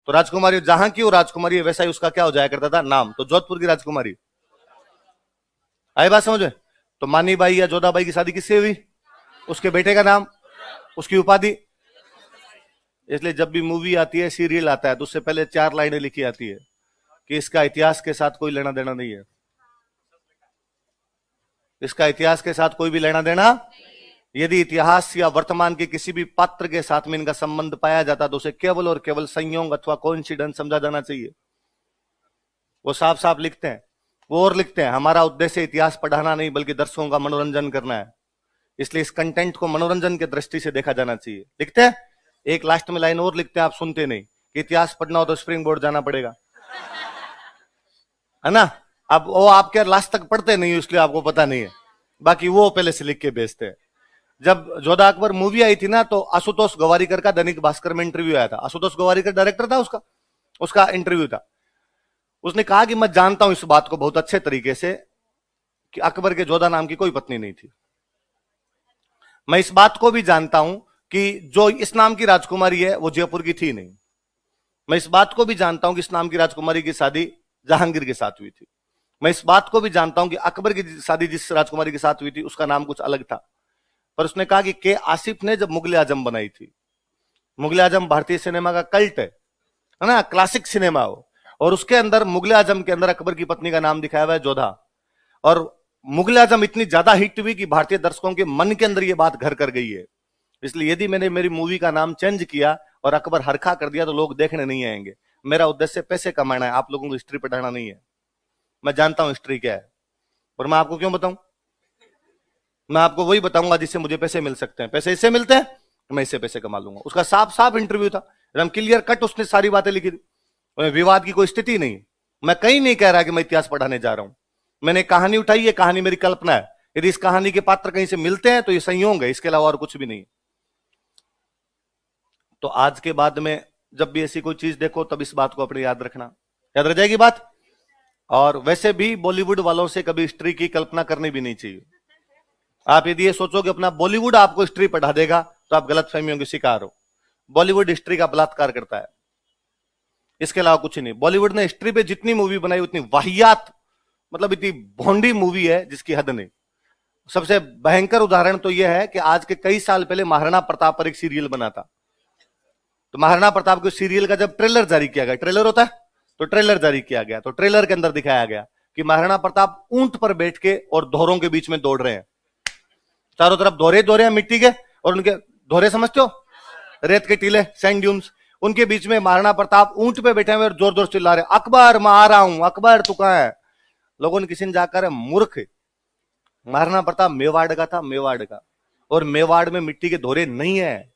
तो राजकुमारी जहां की वो राजकुमारी है, वैसा ही उसका क्या हो जाया करता था नाम। तो जोधपुर की राजकुमारी, आई बात समझ में? तो मानी बाई या जोधाबाई की शादी किससे हुई? उसके बेटे का नाम, उसकी उपाधि। इसलिए जब भी मूवी आती है, सीरियल आता है, तो उससे पहले 4 लाइनें लिखी आती है कि इसका इतिहास के साथ कोई लेना देना नहीं है। इसका इतिहास के साथ कोई भी लेना देना। यदि इतिहास या वर्तमान के किसी भी पात्र के साथ में इनका संबंध पाया जाता तो उसे केवल और केवल संयोग अथवा कोइंसिडेंस समझा जाना चाहिए। वो साफ साफ लिखते हैं। वो और लिखते हैं, हमारा उद्देश्य इतिहास पढ़ाना नहीं बल्कि दर्शकों का मनोरंजन करना है, इसलिए इस कंटेंट को मनोरंजन की दृष्टि से देखा जाना चाहिए। लिखते हैं। एक लास्ट में लाइन और लिखते हैं, आप सुनते नहीं, कि इतिहास पढ़ना हो तो स्प्रिंग बोर्ड जाना पड़ेगा, है ना। अब वो आपके लास्ट तक पढ़ते नहीं, इसलिए आपको पता नहीं है, बाकी वो पहले से लिख के भेजते हैं। जब जोधा अकबर मूवी आई थी ना, तो आशुतोष गोवारिकर का दैनिक भास्कर में इंटरव्यू आया था। आशुतोष गोवारिकर डायरेक्टर था, उसका इंटरव्यू था। उसने कहा कि मैं जानता हूं इस बात को बहुत अच्छे तरीके से कि अकबर के जोधा नाम की कोई पत्नी नहीं थी। मैं इस बात को भी जानता हूं कि जो इस नाम की राजकुमारी है वो जयपुर की थी नहीं। मैं इस बात को भी जानता हूं कि इस नाम की राजकुमारी की शादी जहांगीर के साथ हुई थी। मैं इस बात को भी जानता हूं कि अकबर की शादी जिस राजकुमारी के साथ हुई थी उसका नाम कुछ अलग था। पर उसने कहा कि के आसिफ ने जब मुगले आजम बनाई थी, मुगले आजम भारतीय सिनेमा का कल्ट है ना, क्लासिक सिनेमा हो, और उसके अंदर मुगले आजम के अंदर अकबर की पत्नी का नाम दिखाया हुआ है जोधा। और मुगले आजम इतनी ज्यादा हिट हुई कि भारतीय दर्शकों के मन के अंदर यह बात घर कर गई है। इसलिए यदि मैंने मेरी मूवी का नाम चेंज किया और अकबर हरखा कर दिया तो लोग देखने नहीं आएंगे। मेरा उद्देश्य पैसे कमाना है, आप लोगों को हिस्ट्री पढ़ाना नहीं है। मैं जानता हूं हिस्ट्री क्या है, पर मैं आपको क्यों बताऊं? मैं आपको वही बताऊंगा जिससे मुझे पैसे मिल सकते हैं। पैसे इससे मिलते हैं, मैं इससे पैसे कमा लूंगा। उसका साफ साफ इंटरव्यू था, एकदम क्लियर कट उसने सारी बातें लिखी थी। विवाद की कोई स्थिति नहीं। मैं कहीं नहीं कह रहा कि मैं इतिहास पढ़ाने जा रहा हूं। मैंने कहानी उठाई, ये कहानी मेरी कल्पना है। यदि इस कहानी के पात्र कहीं से मिलते हैं तो ये संयोग है, इसके अलावा और कुछ भी नहीं। तो आज के बाद में जब भी ऐसी कोई चीज देखो तब इस बात को अपने याद रखना, याद रह जाएगी बात। और वैसे भी बॉलीवुड वालों से कभी हिस्ट्री की कल्पना करनी भी नहीं चाहिए। आप यदि ये सोचो कि अपना बॉलीवुड आपको हिस्ट्री पढ़ा देगा तो आप गलत फहमियों के शिकार हो। बॉलीवुड हिस्ट्री का बलात्कार करता है, इसके अलावा कुछ नहीं। बॉलीवुड ने हिस्ट्री पे जितनी मूवी बनाई उतनी वाहियात, मतलब इतनी भोंडी मूवी है जिसकी हद नहीं। सबसे भयंकर उदाहरण तो यह है कि आज के कई साल पहले महाराणा प्रताप पर एक सीरियल बना था। तो महाराणा प्रताप के सीरियल का जब ट्रेलर जारी किया गया, ट्रेलर होता है, तो ट्रेलर जारी किया गया, तो ट्रेलर के अंदर दिखाया गया कि महाराणा प्रताप ऊंट पर बैठ के और धोरों के बीच में दौड़ रहे हैं। चारों तरफ दोहरे दोहरे हैं मिट्टी के, और उनके दोहरे समझते हो, रेत के टीले, सैंड ड्यून्स, उनके बीच में महाराणा प्रताप ऊंट पे बैठे हुए और जोर जोर चिल्ला रहे, अकबर मैं आ रहा हूं, अकबर तू कहां है। लोगों ने किसी ने जाकर, मूर्ख, महाराणा प्रताप मेवाड़ का था, मेवाड़ का, और मेवाड़ में मिट्टी के दोहरे नहीं है।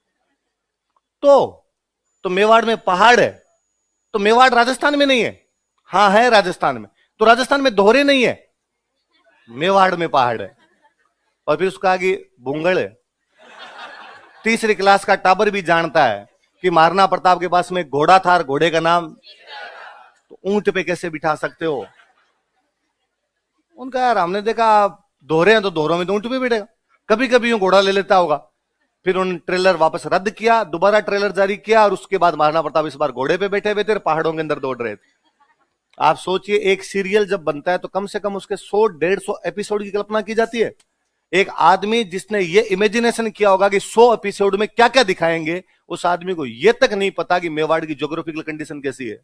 तो मेवाड़ में पहाड़ है, तो मेवाड़ राजस्थान में नहीं है? हाँ है राजस्थान में, तो राजस्थान में दोहरे नहीं है, मेवाड़ में पहाड़ है। और फिर उसका आगे बुंगड़ है। तीसरी क्लास का टाबर भी जानता है कि महाराणा प्रताप के पास में घोड़ा था और घोड़े का नाम, तो ऊंट पे कैसे बिठा सकते हो? उनका यार हमने देखा दोहरे हैं तो दोहरों में तो ऊंट पे बैठेगा, कभी कभी यूं घोड़ा ले लेता होगा। फिर उन्होंने ट्रेलर वापस रद्द किया, दोबारा ट्रेलर जारी किया, और उसके बाद महाराणा प्रताप इस बार घोड़े पे बैठे हुए थे और पहाड़ों के अंदर दौड़ रहे थे। आप सोचिए, एक सीरियल जब बनता है तो कम से कम उसके 100-150 एपिसोड की कल्पना की जाती है। एक आदमी जिसने ये इमेजिनेशन किया होगा कि 100 एपिसोड में क्या क्या दिखाएंगे, उस आदमी को यह तक नहीं पता कि मेवाड़ की ज्योग्राफिकल कंडीशन कैसी है।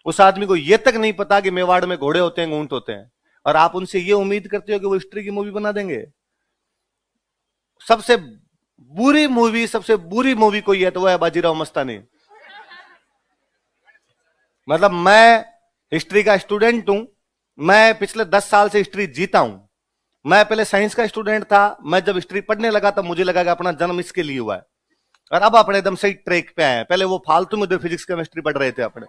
उस आदमी को यह तक नहीं पता कि मेवाड़ में घोड़े होते हैं, ऊंट होते हैं, और आप उनसे यह उम्मीद करते हो कि वो हिस्ट्री की मूवी बना देंगे। सबसे बुरी मूवी कोई है तो वह है बाजीराव मस्तानी। मतलब मैं हिस्ट्री का स्टूडेंट हूं, मैं पिछले 10 साल से हिस्ट्री जीता हूं। मैं पहले साइंस का स्टूडेंट था, मैं जब हिस्ट्री पढ़ने लगा तब मुझे लगा कि अपना जन्म इसके लिए हुआ है, और अब अपने एकदम सही ट्रैक पे आए हैं। पहले वो फालतू में फिजिक्स केमिस्ट्री पढ़ रहे थे अपने,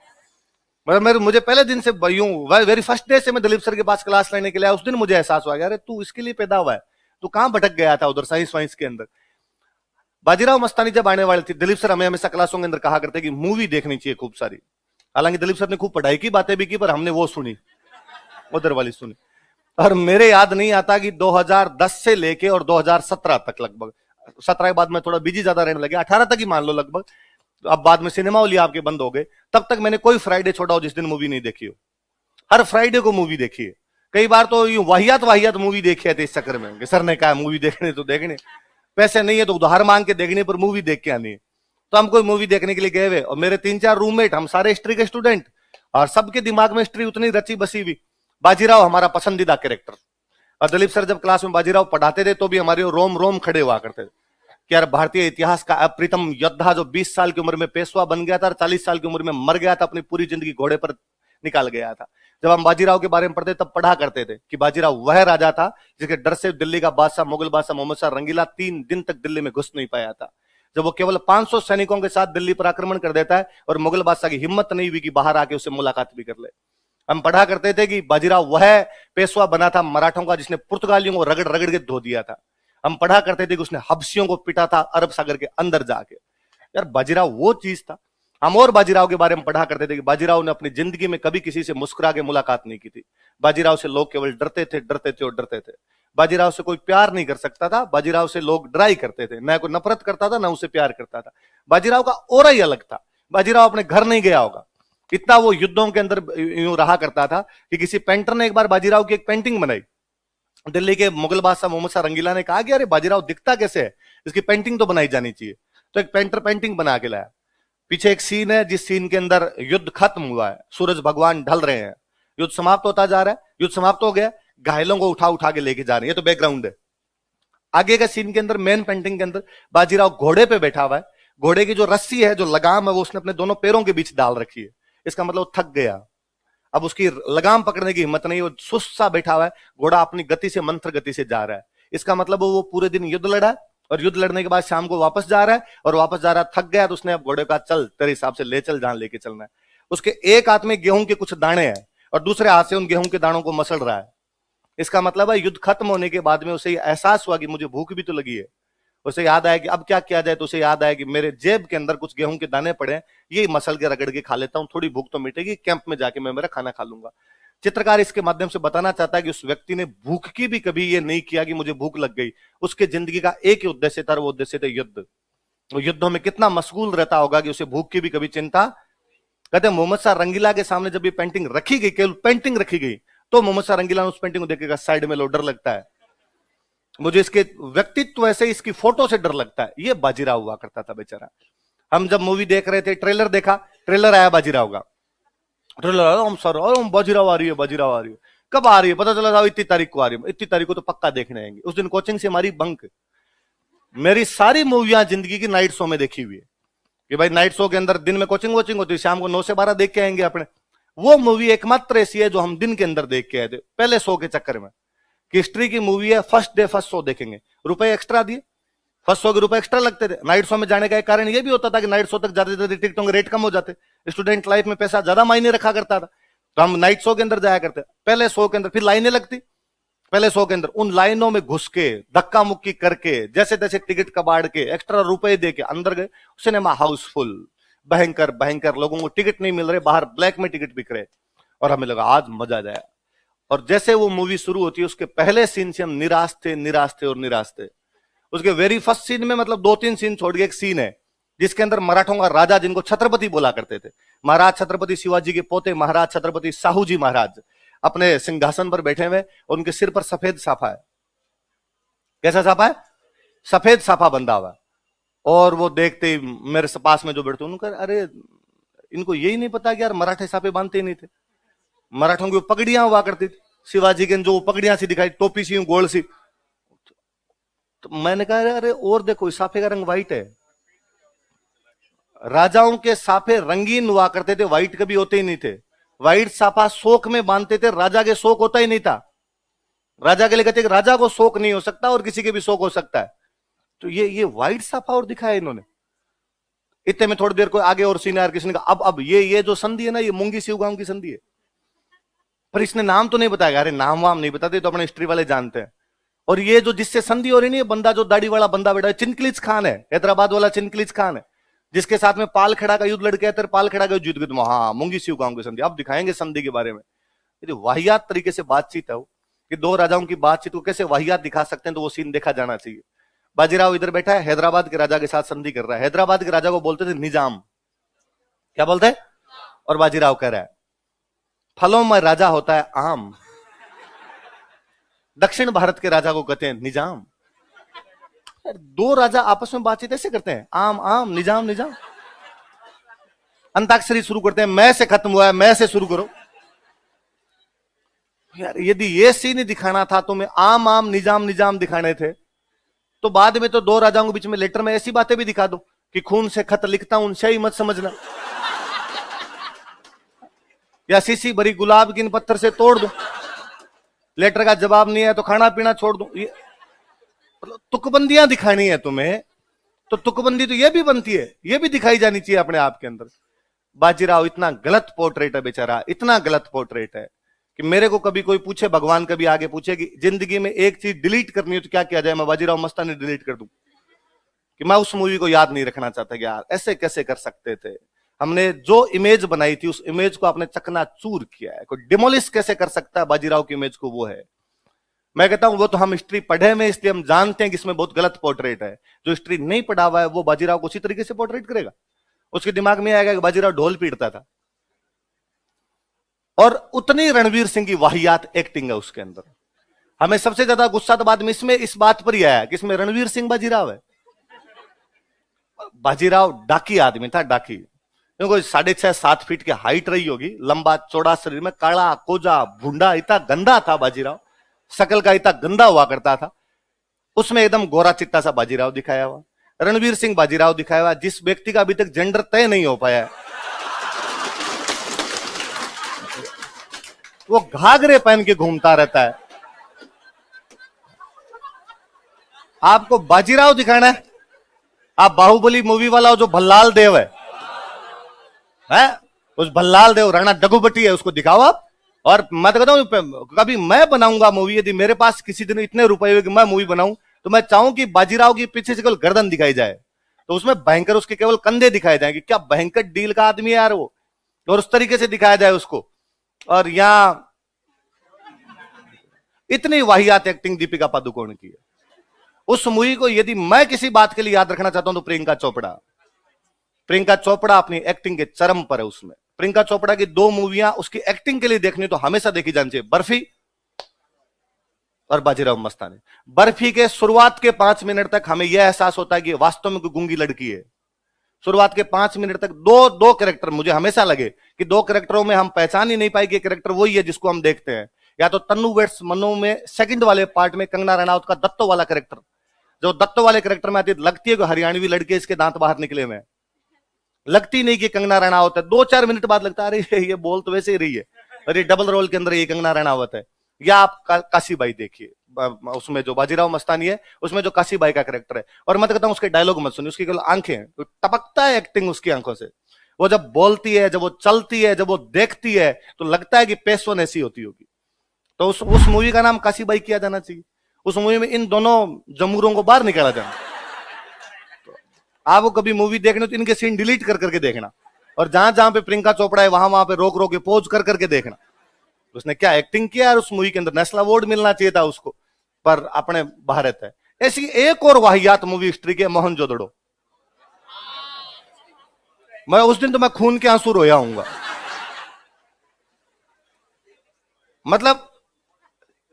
मतलब मुझे पहले दिन से वेरी फर्स्ट डे से मैं दिलीप सर के पास क्लास लेने के लिए, उस दिन मुझे एहसास हुआ, अरे तू इसके लिए पैदा हुआ है, तू कहां भटक गया था उधर साइंस वाइंस के अंदर। बाजीराव मस्तानी जब आने वाली थी, दिलीप सर हमें हमेशा क्लासों के अंदर कहा करते कि मूवी देखनी चाहिए खूब सारी। हालांकि दिलीप सर ने खूब पढ़ाई की बातें भी की, पर हमने वो सुनी, उधर वाली सुनी। और मेरे याद नहीं आता कि 2010 से लेके और 2017 तक, लगभग 17 के बाद में थोड़ा बिजी ज्यादा रहने लगे, 18 तक ही मान लो लगभग, तो अब बाद में सिनेमा हॉल आपके बंद हो गए, तब तक मैंने कोई फ्राइडे छोड़ा हो जिस दिन मूवी नहीं देखी हो। हर फ्राइडे को मूवी देखी है। कई बार तो यूं वाहियात वाहियात मूवी देखी थे इस चक्कर में कि सर ने कहा मूवी देखने तो देखने, पैसे नहीं है तो उधार मांग के देखने पर मूवी देख के आनी है। तो हम कोई मूवी देखने के लिए गए हुए और मेरे 3-4 रूममेट, हम सारे हिस्ट्री के स्टूडेंट, और सबके दिमाग में हिस्ट्री उतनी रची बसी हुई। बाजीराव हमारा पसंदीदा कैरेक्टर, और दिलीप सर जब क्लास में बाजीराव पढ़ाते थे तो भी हमारे रोम रोम खड़े हुआ करते थे कि यार भारतीय इतिहास का अप्रीतम योद्धा जो 20 साल की उम्र में पेशवा बन गया था और 40 साल की उम्र में मर गया था, अपनी पूरी जिंदगी घोड़े पर निकाल गया था। जब हम बाजीराव के बारे में पढ़ते तब पढ़ा करते थे कि बाजीराव वह राजा था जिसके डर से दिल्ली का बादशाह मुगल बादशाह मोहम्मद शाह रंगीला 3 दिन तक दिल्ली में घुस नहीं पाया था। जब वो केवल 500 सैनिकों के साथ दिल्ली पर आक्रमण कर देता है और मुगल बादशाह की हिम्मत नहीं हुई कि बाहर आके उससे मुलाकात भी कर ले। हम पढ़ा करते थे कि बाजीराव वह पेशवा बना था मराठों का जिसने पुर्तगालियों को रगड़ रगड़ के धो दिया था। हम पढ़ा करते थे कि उसने हबसियों को पिटा था अरब सागर के अंदर जाके। यार बाजीराव वो चीज था। हम और बाजीराव के बारे में पढ़ा करते थे कि बाजीराव ने अपनी जिंदगी में कभी किसी से मुस्कुरा के मुलाकात नहीं की थी। बाजीराव से लोग केवल डरते थे, डरते थे और डरते थे। बाजीराव से कोई प्यार नहीं कर सकता था। बाजीराव से लोग डराई करते थे, न कोई नफरत करता था, न उसे प्यार करता था। बाजीराव का ऑरा ही अलग था। बाजीराव अपने घर नहीं गया होगा, इतना वो युद्धों के अंदर यूं रहा करता था कि किसी पेंटर ने एक बार बाजीराव की एक पेंटिंग बनाई। दिल्ली के मुगल बादशाह मोहम्मद शाह रंगीला ने कहा कि अरे बाजीराव दिखता कैसे है, इसकी पेंटिंग तो बनाई जानी चाहिए। तो एक पेंटर पेंटिंग बना के लाया। पीछे एक सीन है जिस सीन के अंदर युद्ध खत्म हुआ है, सूरज भगवान ढल रहे हैं, युद्ध समाप्त होता जा रहा है, युद्ध समाप्त हो गया, घायलों को उठा उठा के लेके जा रहे हैं। ये तो बैकग्राउंड है। आगे का सीन के अंदर मेन पेंटिंग के अंदर बाजीराव घोड़े पे बैठा हुआ है। घोड़े की जो रस्सी है, जो लगाम है, वो उसने अपने दोनों पैरों के बीच डाल रखी है। इसका मतलब थक गया, अब उसकी लगाम पकड़ने की हिम्मत नहीं, वो सुस्त सा बैठा हुआ है। घोड़ा अपनी गति से मंत्र गति से जा रहा है। इसका मतलब वो पूरे दिन युद्ध लड़ा और युद्ध लड़ने के बाद शाम को वापस जा रहा है, और वापस जा रहा है, थक गया, तो उसने अब घोड़े का चल तेरे हिसाब से ले चल जहां लेके चलना है। उसके एक हाथ में गेहूं के कुछ दाने हैं और दूसरे हाथ से उन गेहूं के दानों को मसल रहा है। इसका मतलब है युद्ध खत्म होने के बाद में उसे एहसास हुआ कि मुझे भूख भी तो लगी है। उसे याद आया कि अब क्या किया जाए, तो उसे याद आया कि मेरे जेब के अंदर कुछ गेहूं के दाने पड़े हैं, ये मसल के रगड़ के खा लेता हूं, थोड़ी भूख तो मिटेगी, कैंप में जाके मैं मेरा खाना खा लूंगा। चित्रकार इसके माध्यम से बताना चाहता है कि उस व्यक्ति ने भूख की भी कभी ये नहीं किया कि मुझे भूख लग गई। उसके जिंदगी का एक ही उद्देश्य था, वो उद्देश्य था युद्ध। वो युद्धों में कितना मशगूल रहता होगा कि उसे भूख की भी कभी चिंता। कहते मोहम्मद शाह रंगीला के सामने जब ये पेंटिंग रखी गई, केवल पेंटिंग रखी गई, तो मोहम्मद शाह रंगीला ने उस पेंटिंग को देखेगा, साइड में लो, डर लगता है मुझे इसके व्यक्तित्व ऐसे, इसकी फोटो से डर लगता है। ये बाजीराव हुआ करता था बेचारा। हम जब मूवी देख रहे थे, ट्रेलर देखा, ट्रेलर आया बाजीराव का, ट्रेलर आया, हम सर और बाजीराव आ रही है, बाजीराव आ रही है। कब आ रही है पता चला था, इतनी तारीख को आ रही है। इतनी तारीख को तो पक्का देखने आएंगे। उस दिन कोचिंग से हमारी बंक। मेरी सारी मूवियां जिंदगी की नाइट शो में देखी हुई है कि भाई नाइट शो के अंदर दिन में कोचिंग वोचिंग होती है, शाम को 9 से 12 देख के आएंगे अपने। वो मूवी एकमात्र ऐसी है जो हम दिन के अंदर देख के आए थे, पहले शो के चक्कर में कि हिस्ट्री की मूवी है, फर्स्ट डे फर्स्ट शो देखेंगे, रुपए एक्स्ट्रा दिए, फर्स्ट शो के रुपए एक्स्ट्रा लगते थे। नाइट शो में जाने का एक कारण यह भी होता था कि नाइट शो तक जाते जाते टिकटों के रेट कम हो जाते, स्टूडेंट लाइफ में पैसा ज्यादा मायने रखा करता था, तो हम नाइट शो के अंदर जाया करते। पहले शो के अंदर फिर लाइनें लगती, पहले शो के अंदर उन लाइनों में घुस के धक्का मुक्की करके जैसे तैसे टिकट कबाड़ के एक्स्ट्रा रुपए दे के अंदर गए। सिनेमा हाउसफुल, भयंकर भयंकर, लोगों को टिकट नहीं मिल रहे, बाहर ब्लैक में टिकट बिक रहे, और हमें लगा आज मजा जाए। और जैसे वो मूवी शुरू होती है, उसके पहले सीन से हम निराश थे, निराश थे और निराश थे। उसके वेरी फर्स्ट सीन में, मतलब 2-3 सीन छोड़ के एक सीन है जिसके अंदर मराठों का राजा, जिनको छत्रपति बोला करते थे, महाराज छत्रपति शिवाजी के पोते महाराज छत्रपति साहू जी महाराज अपने सिंहासन पर बैठे हुए, उनके सिर पर सफेद साफा है। कैसा साफा है? सफेद साफा बंधा हुआ। और वो देखते ही मेरे पास में जो बैठते उन्होंने कहा, अरे इनको यही नहीं पता कि यार मराठे साफे बांधते ही नहीं थे। मराठों की पगड़ियां हुआ करती थी, शिवाजी के जो पगड़ियां सी दिखाई, टोपी सी गोल सी। तो मैंने कहा अरे और देखो, साफे का रंग व्हाइट है। राजाओं के साफे रंगीन हुआ करते थे, व्हाइट कभी होते ही नहीं थे। व्हाइट साफा शोक में बांधते थे, राजा के शोक होता ही नहीं था। राजा के लिए कहते राजा को शोक नहीं हो सकता और किसी के भी शोक हो सकता है। तो ये व्हाइट साफा और दिखाया इन्होंने। इतने में थोड़ी देर को आगे और सीनियर किसी ने कहा, अब ये जो संधि है ना, ये मूंगी शिव गांव की संधि है। पर इसने नाम तो नहीं बताया। अरे नाम वाम नहीं बताते, तो अपने हिस्ट्री वाले जानते हैं। और ये जो जिससे संधि हो रही नहीं, बंदा जो दाढ़ी वाला बंदा बैठा है, चिनकलीज खान है, हैदराबाद वाला चिनकलीज खान है, जिसके साथ में पाल खड़ा का युद्ध लड़के थे, पाल खड़ा का युद्ध गए। हाँ, मूंगी शिव गांव की संधि। अब दिखाएंगे संधि के बारे में। ये वाहियात तरीके से बातचीत है वो, कि दो राजाओं की बातचीत को कैसे वाहियात दिखा सकते हैं, तो वो सीन देखा जाना चाहिए। बाजीराव इधर बैठा है, हैदराबाद के राजा के साथ संधि कर रहा है। हैदराबाद के राजा को बोलते थे निजाम, क्या बोलते हैं? और बाजीराव कह रहा है फलों में राजा होता है आम, दक्षिण भारत के राजा को कहते हैं निजाम। दो राजा आपस में बातचीत ऐसे करते हैं, आम आम निजाम निजाम। अंताक्षरी शुरू करते हैं, मैं से खत्म हुआ है, मैं से शुरू करो। यार यदि ये सीन दिखाना था तो मैं आम आम निजाम निजाम दिखाने थे, तो बाद में तो दो राजाओं के बीच में लेटर में ऐसी बातें भी दिखा दो कि खून से खत लिखता हूं सही मत समझना, या सीसी भरी गुलाब की इन पत्थर से तोड़ दो, लेटर का जवाब नहीं है तो खाना पीना छोड़ दो। ये तुकबंदियां दिखानी है तुम्हें, तो तुकबंदी तो ये भी बनती है, ये भी दिखाई जानी चाहिए अपने आप के अंदर। बाजीराव इतना गलत पोर्ट्रेट है बेचारा, इतना गलत पोर्ट्रेट है कि मेरे को कभी कोई पूछे, भगवान कभी आगे पूछे कि जिंदगी में एक चीज डिलीट करनी हो तो क्या किया जाए, मैं बाजीराव मस्तानी डिलीट कर दूं कि मैं उस मूवी को याद नहीं रखना चाहता कि यार ऐसे कैसे कर सकते थे। हमने जो इमेज बनाई थी उस इमेज को आपने चकनाचूर किया है, कोई डिमोलिश कैसे कर सकता है बाजीराव की इमेज को, वो है। मैं कहता हूं वो तो हम हिस्ट्री पढ़े में इसलिए हम जानते हैं कि इसमें बहुत गलत पोर्ट्रेट है। जो हिस्ट्री नहीं पढ़ा हुआ है वो बाजीराव को उसी तरीके से पोर्ट्रेट करेगा, उसके दिमाग में आएगा कि बाजीराव ढोल पीटता था। और उतनी रणवीर सिंह की वाहियात एक्टिंग है उसके अंदर। हमें सबसे ज्यादा गुस्सा तो बाद में इसमें इस बात पर ही आया कि इसमें रणवीर सिंह बाजीराव है। बाजीराव डाकी आदमी था, डाकी, क्योंकि 6.5-7 फीट की हाइट रही होगी, लंबा चौड़ा शरीर में, काला कोजा भूंडा, इतना गंदा था बाजीराव, शकल का इतना गंदा हुआ करता था। उसमें एकदम गोरा चिट्टा सा बाजीराव दिखाया हुआ, रणवीर सिंह बाजीराव दिखाया हुआ, जिस व्यक्ति का अभी तक जेंडर तय नहीं हो पाया है। वो घाघरे पहन के घूमता रहता है। आपको बाजीराव दिखाना है, आप बाहुबली मूवी वाला जो भल्लाल देव है, उस भल्लाल देव राणा डगुबटी है, उसको दिखाओ आप। और मैं तो कहता हूं कभी मैं बनाऊंगा मूवी, यदि मेरे पास किसी दिन इतने रुपए हुए कि मैं मूवी बनाऊं, तो मैं चाहूं कि बाजीराव की पीछे से केवल गर्दन दिखाई जाए, तो उसमें भयंकर उसके केवल कंधे दिखाए जाएंगे। क्या भयंकर डील का आदमी है यार वो, और उस तरीके से दिखाया जाए उसको। और यहां इतनी वाहियात एक्टिंग दीपिका पादुकोण की है। उस मूवी को यदि मैं किसी बात के लिए याद रखना चाहता हूं तो प्रियंका चोपड़ा। प्रियंका चोपड़ा अपनी एक्टिंग के चरम पर है उसमें। प्रियंका चोपड़ा की 2 मूवियां उसकी एक्टिंग के लिए देखनी तो हमेशा देखी जानी चाहिए, बर्फी और बाजीराव मस्तानी। बर्फी के शुरुआत के 5 मिनट तक हमें यह एहसास होता है कि वास्तव में कोई गूंगी लड़की है। शुरुआत के 5 मिनट तक दो कैरेक्टर, मुझे हमेशा लगे कि 2 कैरेक्टरों में हम पहचान ही नहीं पाए कि कैरेक्टर वही है जिसको हम देखते हैं। या तो तन्नू वेट्स मनो में सेकंड वाले पार्ट में कंगना रनौत का दत्तो वाला कैरेक्टर, जो दत्तो वाले कैरेक्टर में आती है, लगती है कि हरियाणवी लड़के इसके दांत बाहर निकले हुए, लगती नहीं कि कंगना रनौत है। 2-4 मिनट बाद लगता है अरे ये बोल तो वैसे ही रही है, अरे डबल रोल के अंदर ये कंगना रनौत है। या आप काशीबाई देखिए, उसमें जो बाजीराव मस्तानी है उसमें जो काशीबाई का कैरेक्टर है, और मैं तो कहता हूं उसके डायलॉग मत सुनिए, उसकी केवल आंखें, तो टपकता है एक्टिंग उसकी आंखों से। वो जब बोलती है, जब वो चलती है, जब वो देखती है, तो लगता है कि पेशवन ऐसी होती होगी। तो उस मूवी का नाम काशीबाई किया जाना चाहिए। उस मूवी में इन दोनों जमूरों को बाहर निकाला जाना। तो आपको कभी मूवी देखने तो इनके सीन डिलीट कर करके देखना, और जहां जहां पे प्रियंका चोपड़ा है वहां वहां पे रोक रोक के पोज कर करके देखना। उसने क्या एक्टिंग किया है उस मूवी के अंदर, नेशनल अवार्ड मिलना चाहिए था उसको, पर अपने भारत है। ऐसी एक और वाहियात मूवी हिस्ट्री के मोहनजोदड़ो, मैं उस दिन तो मैं खून के आंसू रोया हूंगा। मतलब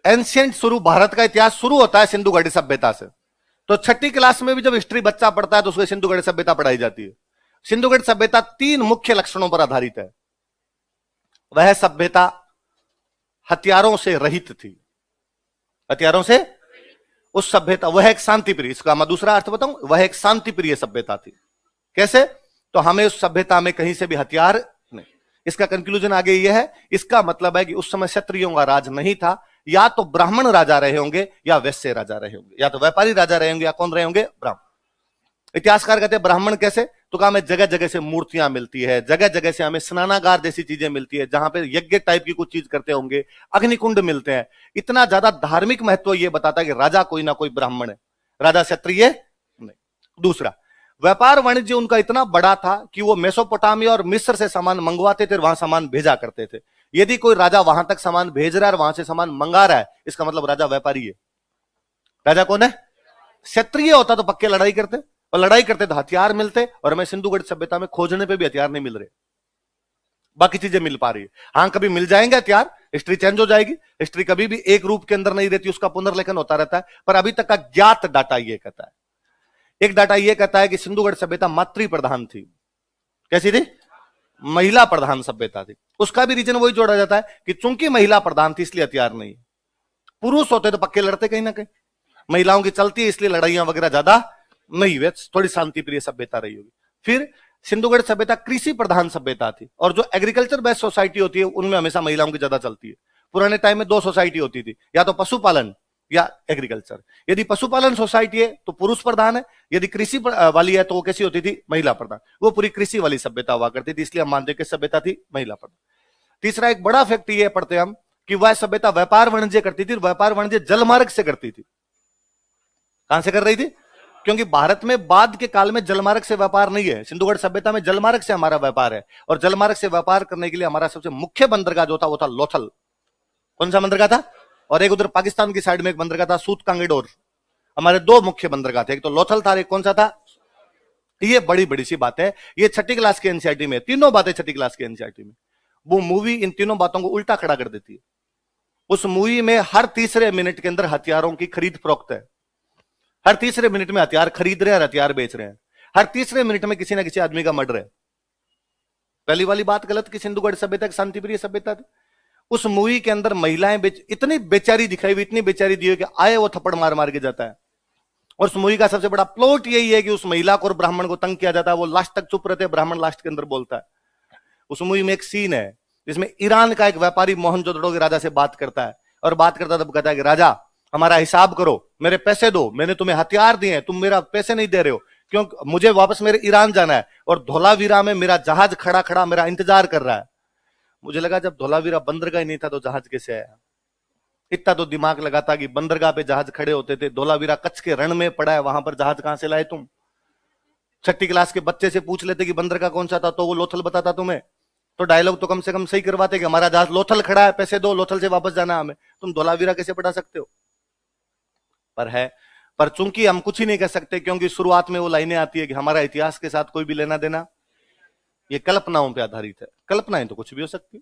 एंशियंट शुरू, भारत का इतिहास शुरू होता है सिंधु घाटी सभ्यता से। तो 6ठी क्लास में भी जब हिस्ट्री बच्चा पढ़ता है तो उसको सिंधु घाटी सभ्यता पढ़ाई जाती है। सिंधु घाटी सभ्यता 3 मुख्य लक्षणों पर आधारित है। वह सभ्यता हथियारों से रहित थी, हथियारों से, उस सभ्यता, वह एक शांति प्रिय, इसका मैं दूसरा अर्थ बताऊं, वह एक शांति प्रिय सभ्यता थी। कैसे? तो हमें उस सभ्यता में कहीं से भी हथियार नहीं। इसका कंक्लूजन आगे यह है, इसका मतलब है कि उस समय क्षत्रियों का राज नहीं था, या तो ब्राह्मण राजा रहे होंगे या वैश्य राजा रहे होंगे, या तो व्यापारी राजा रहे होंगे या कौन रहे होंगे, ब्राह्मण। इतिहासकार कहते हैं ब्राह्मण कैसे, तो कहा हमें जगह जगह से मूर्तियां मिलती है, जगह जगह से हमें स्नानागार जैसी चीजें मिलती है जहां पे यज्ञ टाइप की कुछ चीज करते होंगे, अग्निकुंड मिलते हैं। इतना ज्यादा धार्मिक महत्व यह बताता है कि राजा कोई ना कोई ब्राह्मण है, राजा क्षत्रिय नहीं। दूसरा, व्यापार वाणिज्य उनका इतना बड़ा था कि वो मेसोपोटामिया और मिस्र से सामान मंगवाते थे, वहां सामान भेजा करते थे। यदि कोई राजा वहां तक सामान भेज रहा है और वहां से सामान मंगा रहा है, इसका मतलब राजा व्यापारी है। राजा कौन है? क्षत्रिय होता तो पक्के लड़ाई करते, और लड़ाई करते तो हथियार मिलते, और हमें सिंधु घाटी सभ्यता में खोजने पे भी हथियार नहीं मिल रहे। बाकी चीजें मिल पा रही है। हाँ, कभी मिल जाएंगे हथियार, हिस्ट्री चेंज हो जाएगी, हिस्ट्री कभी भी एक रूप के अंदर नहीं रहती, उसका पुनर्लेखन होता रहता है। पर अभी तक का ज्ञात डाटा यह कहता है, एक डाटा यह कहता है कि सिंधुगढ़ सभ्यता मातृ प्रधान थी। कैसी थी? महिला प्रधान सभ्यता थी। उसका भी रीजन वही जोड़ा जाता है कि चूंकि महिला प्रधान थी इसलिए हथियार नहीं। पुरुष होते तो पक्के लड़ते कहीं ना कहीं, महिलाओं की चलती है इसलिए लड़ाइयां वगैरह ज्यादा नहीं हुई, थोड़ी शांति प्रिय सभ्यता रही होगी। फिर सिंधुगढ़ सभ्यता कृषि प्रधान सभ्यता थी, और जो एग्रीकल्चर बेस्ड सोसाइटी होती है उनमें हमेशा महिलाओं की ज्यादा चलती है। पुराने टाइम में दो सोसाइटी होती थी, या तो पशुपालन या एग्रीकल्चर। यदि पशुपालन सोसाइटी है तो पुरुष प्रधान है, यदि कृषि वाली है तो वो कैसी होती थी? महिला प्रधान। वो पूरी कृषि वाली सभ्यता हुआ करती थी, इसलिए हम मानते हैं कि सभ्यता थी महिला प्रधान। तीसरा एक बड़ा फैक्ट ये पढ़ते हम कि वह सभ्यता व्यापार वाणिज्य करती थी, व्यापार वाणिज्य जलमार्ग से करती थी। कहां से कर रही थी? क्योंकि भारत में बाद के काल में जलमार्ग से व्यापार नहीं है, सिंधुगढ़ सभ्यता में जलमार्ग से हमारा व्यापार है। और जलमार्ग से व्यापार करने के लिए हमारा सबसे मुख्य बंदरगाह जो था वो था लोथल। कौन सा बंदरगाह था? और एक उधर पाकिस्तान की साइड में एक बंदरगाह था सूत कांगेडोर। हमारे दो मुख्य बंदरगाह थे, एक तो लोथल था, एक कौन सा था? ये बड़ी बड़ी सी बात है, ये छठी क्लास के एनसीईआरटी में, तीनों बातें छठी क्लास के एनसीईआरटी में। वो मूवी इन तीनों बातों को उल्टा खड़ा कर देती है। उस मूवी में हर तीसरे मिनट के अंदर हथियारों की खरीद फरोख्त है। हर तीसरे मिनट में हथियार खरीद रहे हैं, हथियार बेच रहे हैं। हर तीसरे मिनट में किसी ना किसी आदमी का मर्डर है। पहली वाली बात गलत कि सिंधुगढ़ सभ्यता शांतिप्रिय सभ्यता थी। उस मूवी के अंदर महिलाएं इतनी बेचारी दिखाई हुई, इतनी बेचारी दी हुई कि आए वो थप्पड़ मार मार के जाता है। और उस मूवी का सबसे बड़ा प्लॉट यही है कि उस महिला को और ब्राह्मण को तंग किया जाता है। वो लास्ट तक चुप रहते हैं, ब्राह्मण लास्ट के अंदर बोलता है। उस मूवी में एक सीन है जिसमें ईरान का एक व्यापारी मोहनजोदड़ो के राजा से बात करता है, और बात करता तब कहता है कि राजा हमारा हिसाब करो, मेरे पैसे दो, मैंने तुम्हें हथियार दिए हैं, तुम मेरा पैसे नहीं दे रहे हो, क्यों? मुझे वापस मेरे ईरान जाना है और धोलावीरा में मेरा जहाज खड़ा खड़ा मेरा इंतजार कर रहा है। मुझे लगा जब धोलावीरा बंदरगाह ही नहीं था तो जहाज कैसे आया? इतना तो दिमाग लगाता कि बंदरगाह पे जहाज खड़े होते थे, धोलावीरा कच्छ के रण में पड़ा है, वहां पर जहाज कहां से लाए तुम? छठी क्लास के बच्चे से पूछ लेते कि बंदरगाह कौन सा था तो वो लोथल बताता तुम्हें, तो डायलॉग तो कम से कम सही करवाते कि हमारा जहाज लोथल खड़ा है, पैसे दो, लोथल से वापस जाना हमें। तुम धोलावीरा कैसे पढ़ा सकते हो? पर चूंकि हम कुछ ही नहीं कर सकते, क्योंकि शुरुआत में वो लाइनें आती है कि हमारा इतिहास के साथ कोई भी लेना देना, ये कल्पनाओं पे आधारित है। कल्पनाएं तो कुछ भी हो सकती है,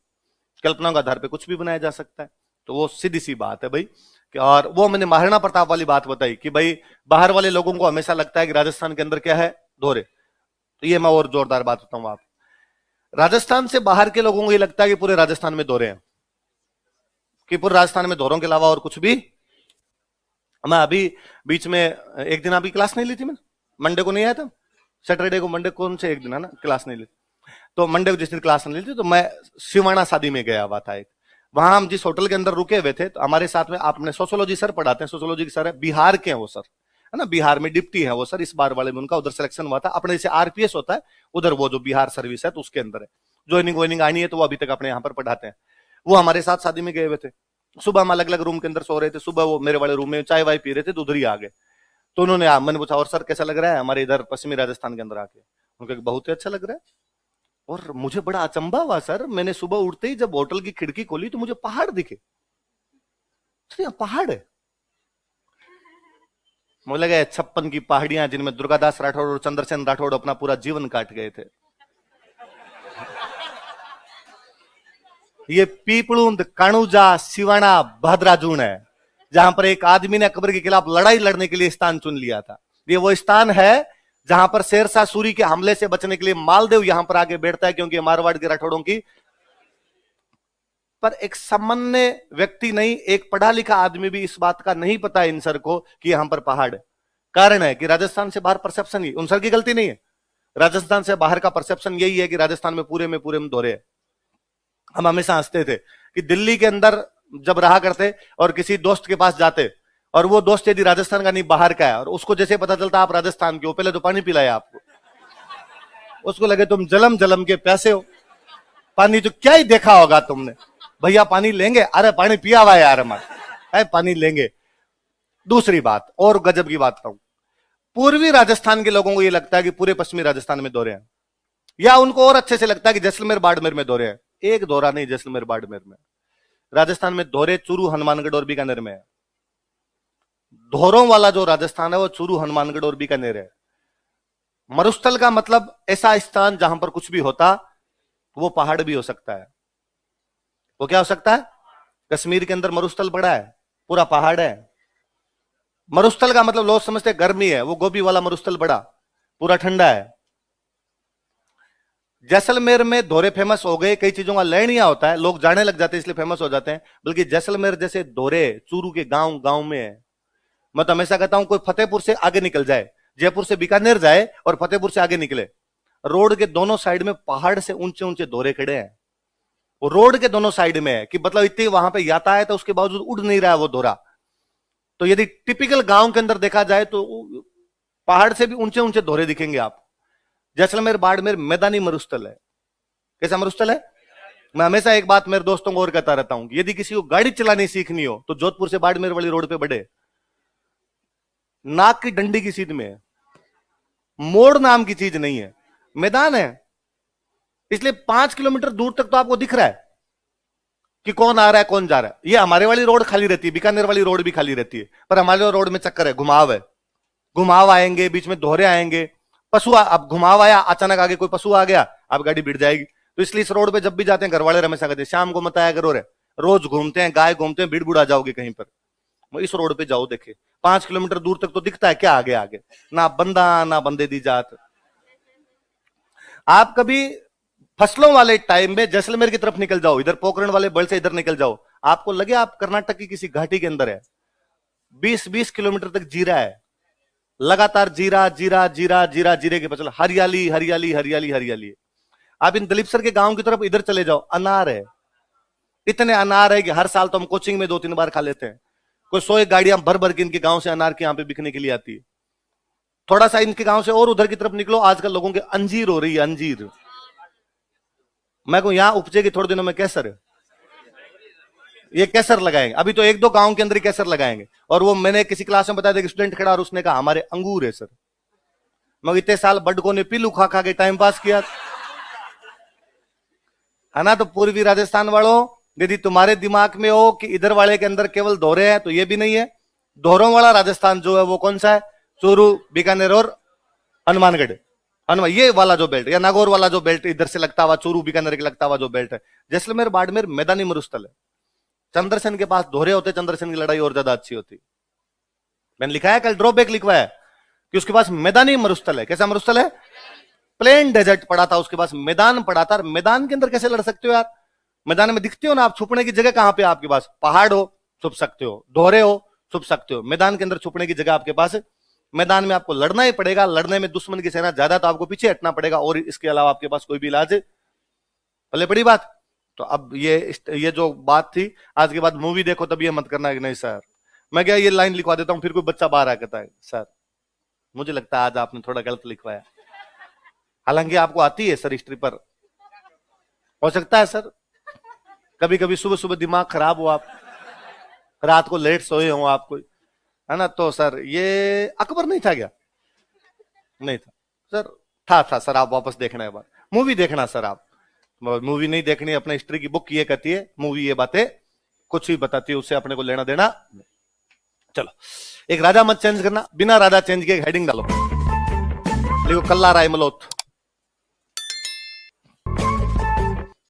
कल्पनाओं के आधार पे कुछ भी बनाया जा सकता है। तो वो सीधी सी बात है भाई। और वो मैंने महाराणा प्रताप वाली बात बताई कि भाई बाहर वाले लोगों को हमेशा लगता है कि राजस्थान के अंदर क्या है? दोहरे। तो ये मैं और जोरदार बात बताऊं आप, राजस्थान से बाहर के लोगों को ये लगता है कि पूरे राजस्थान में दोहरे हैं, कि पूरे राजस्थान में दोहरों के अलावा और कुछ भी। मैं अभी बीच में एक दिन अभी क्लास नहीं ली थी, मैंने मंडे को नहीं आया था, सैटरडे को, मंडे कौन से एक दिन है ना क्लास नहीं ली, तो मंडे को जिस दिन क्लास नहीं ली थी तो मैं सिवाना शादी में गया हुआ था। एक वहां हम जिस होटल के अंदर रुके हुए थे तो हमारे साथ में आपने सोशोलॉजी सर पढ़ाते हैं, सोशोलॉजी के सर है, बिहार के हैं वो सर, है ना, बिहार में डिप्टी है वो सर। इस बार वाले में उनका उधर सिलेक्शन हुआ था, अपने जैसे आरपीएस होता है उधर वो जो बिहार सर्विस है तो उसके अंदर है, ज्वाइनिंग वाइनिंग आनी है तो वो अभी तक अपने यहाँ पर पढ़ाते हैं। वो हमारे साथ शादी में गए हुए थे। सुबह हम अलग अलग रूम के अंदर सो रहे थे, सुबह वो मेरे वाले रूम में चाय वाय पी रहे थे तो उधर ही आ गए। तो उन्होंने मैंने पूछा और सर कैसा लग रहा है हमारे इधर पश्चिमी राजस्थान के अंदर आके? उनके बहुत ही अच्छा लग रहा है। और मुझे बड़ा अचंभा हुआ सर, मैंने सुबह उठते ही जब होटल की खिड़की खोली तो मुझे पहाड़ दिखे। पहाड़ है, मुझे लगा 56 की पहाड़ियां जिनमें दुर्गादास राठौड़ और चंद्रसेन राठौड़ अपना पूरा जीवन काट गए थे। ये पीपलुंद, काणुजा, सिवाना, भद्राजून है जहां पर एक आदमी ने अकबर के खिलाफ लड़ाई लड़ने के लिए स्थान चुन लिया था। ये वो स्थान है जहां पर शेरशाह सूरी के हमले से बचने के लिए मालदेव यहां पर आके बैठता है, क्योंकि मारवाड़ के राठौड़ों की। पर एक सामान्य व्यक्ति नहीं, एक पढ़ा लिखा आदमी भी इस बात का नहीं पता इन सर को कि यहां पर पहाड़ है। कारण है कि राजस्थान से बाहर परसेप्शन ही, उन सर की गलती नहीं है, राजस्थान से बाहर का परसेप्शन यही है कि राजस्थान में पूरे में दोहरे है। हम हमेशा हंसते थे कि दिल्ली के अंदर जब रहा करते और किसी दोस्त के पास जाते और वो दोस्त यदि राजस्थान का नहीं बाहर का है और उसको जैसे पता चलता आप राजस्थान के हो, पहले तो पानी पिलाया आपको, उसको लगे तुम जलम जलम के प्यासे हो, पानी तो क्या ही देखा होगा तुमने, भैया पानी लेंगे, अरे पानी पिया हुआ है यार हमारा, पानी लेंगे। दूसरी बात और गजब की बात कहूं, पूर्वी राजस्थान के लोगों को यह लगता है कि पूरे पश्चिमी राजस्थान में दौरे हैं, या उनको और अच्छे से लगता है कि जैसलमेर बाड़मेर में दौरे हैं। एक दौरा नहीं जैसलमेर बाड़मेर में, राजस्थान में दौरे चूरू, हनुमानगढ़ और बीकानेर में है। धोरों वाला जो राजस्थान है वो चूरू, हनुमानगढ़ और बीकानेर है। मरुस्थल का मतलब ऐसा स्थान जहां पर कुछ भी होता वो पहाड़ भी हो सकता है। वो क्या हो सकता है? कश्मीर के अंदर मरुस्थल पड़ा है, पूरा पहाड़ है। मरुस्थल का मतलब लोग समझते हैं गर्मी है, वो गोभी वाला मरुस्थल बड़ा पूरा ठंडा है। जैसलमेर में धोरे फेमस हो गए, कई चीजों का लेनिया होता है, लोग जाने लग जाते हैं इसलिए फेमस हो जाते हैं। बल्कि जैसलमेर जैसे धोरे चूरू के गांव गांव में है। मैं तो हमेशा कहता हूं कोई फतेहपुर से आगे निकल जाए, जयपुर से बीकानेर जाए और फतेहपुर से आगे निकले, रोड के दोनों साइड में पहाड़ से ऊंचे ऊंचे धोरे खड़े हैं। वो रोड के दोनों साइड में है कि मतलब इतनी वहां पे यातायात है, उसके बावजूद उड़ नहीं रहा है वो धोरा। तो यदि टिपिकल गांव के अंदर देखा जाए तो पहाड़ से भी ऊंचे ऊंचे धोरे दिखेंगे आप। जैसलमेर बाड़मेर मैदानी मरुस्थल है। कैसा मरुस्थल है? मैं हमेशा एक बात मेरे दोस्तों को और कहता रहता हूं, यदि किसी को गाड़ी चलानी सीखनी हो तो जोधपुर से बाड़मेर वाली रोड पे बढ़े। नाक की डंडी की सीध में है, मोड़ नाम की चीज नहीं है, मैदान है। इसलिए 5 किलोमीटर दूर तक तो आपको दिख रहा है कि कौन आ रहा है कौन जा रहा है। ये हमारे वाली रोड खाली रहती है, बीकानेर वाली रोड भी खाली रहती है, पर हमारे रोड में चक्कर है, घुमाव है। घुमाव आएंगे, बीच में दोहरे आएंगे, पशु अब घुमाव आया, अचानक आगे कोई पशु आ गया, अब गाड़ी भिड़ जाएगी। तो इसलिए इस रोड पे जब भी जाते हैं घर वाले हमेशा कहते हैं शाम को मत आया करो रे, रोज घूमते हैं, गाय घूमते हैं, भीड़ बुढ़ा जाओगे कहीं पर। इस रोड पे जाओ, देखे 5 किलोमीटर दूर तक तो दिखता है क्या आगे आगे, ना बंदा ना बंदे दी जात। आप कभी फसलों वाले टाइम में जैसलमेर की तरफ निकल जाओ, इधर पोखरण वाले बल से इधर निकल जाओ, आपको लगे आप कर्नाटक की किसी घाटी के अंदर है। 20-20 किलोमीटर तक जीरा है, लगातार जीरा जीरा जीरा जीरा, जीरे के फसल, हरियाली हरियाली हरियाली हरियाली। आप इन दलीप सर के गांव की तरफ इधर चले जाओ, अनार है, इतने अनार है कि हर साल तो हम कोचिंग में 2-3 बार खा लेते हैं। कोई 100 गाड़ियां भर भर के इनके गांव से अनार के यहां पे बिकने के लिए आती है। थोड़ा सा इनके गांव से और उधर की तरफ निकलो, आजकल लोगों के अंजीर हो रही है, अंजीर। मैं कहूं यहां उपजेगी थोड़े दिनों में केसर, ये केसर लगाएंगे, अभी तो 1-2 गांव के अंदर ही केसर लगाएंगे। और वो मैंने किसी क्लास में बताया था, स्टूडेंट खड़ा और उसने कहा हमारे अंगूर है सर। मगर इतने साल बडको ने पीलू खा खा के टाइम पास किया है ना। तो पूर्वी राजस्थान वालों, यदि तुम्हारे दिमाग में हो कि इधर वाले के अंदर केवल दोहरे हैं, तो ये भी नहीं है। दोहरों वाला राजस्थान जो है वो कौन सा है? चूरू, बीकानेर और हनुमानगढ़, ये वाला जो बेल्ट, या नागौर वाला जो बेल्ट इधर से लगता हुआ, चूरू बीकानेर के लगता हुआ जो बेल्ट है। जैसलमेर बाड़मेर मैदानी मरुस्थल है। चंद्रसेन के पास दोहरे होते, चंद्रसेन की लड़ाई और ज्यादा अच्छी होती। मैंने लिखा है कल, ड्रॉबैक लिखवाया कि उसके पास मैदानी मरुस्थल है। कैसा मरुस्थल है? प्लेन डेजर्ट पड़ा था, उसके पास मैदान पड़ा था। मैदान के अंदर कैसे लड़ सकते हो यार? मैदान में दिखते हो ना आप, छुपने की जगह कहां पे? आपके पास पहाड़ हो छुप सकते हो, दोहरे हो छुप सकते हो, मैदान के अंदर छुपने की जगह आपके पास है। मैदान में आपको लड़ना ही पड़ेगा, लड़ने में दुश्मन की सेना ज्यादा तो आपको पीछे हटना पड़ेगा, और इसके अलावा आपके पास कोई भी इलाज पहले बड़ी बात। तो अब ये जो बात थी, आज के बाद मूवी देखो तब ये मत करना कि नहीं सर मैं क्या ये लाइन लिखवा देता हूं, फिर कोई बच्चा बाहर आ कहता है सर मुझे लगता है आज आपने थोड़ा गलत लिखवाया। हालांकि आपको आती है सर हिस्ट्री, पर हो सकता है सर कभी कभी सुबह सुबह दिमाग खराब हो, आप रात को लेट सोए हो आप कोई, है ना। तो सर ये अकबर नहीं था क्या? नहीं था सर, था सर। आप वापस देखना है बात, मूवी देखना सर। आप मूवी नहीं देखनी, अपने हिस्ट्री की बुक ये कहती है, मूवी ये बातें कुछ भी बताती है, उससे अपने को लेना देना। चलो एक राजा मत चेंज करना, बिना राजा चेंज के हेडिंग डालो, लिखो कल्ला राय मलोत।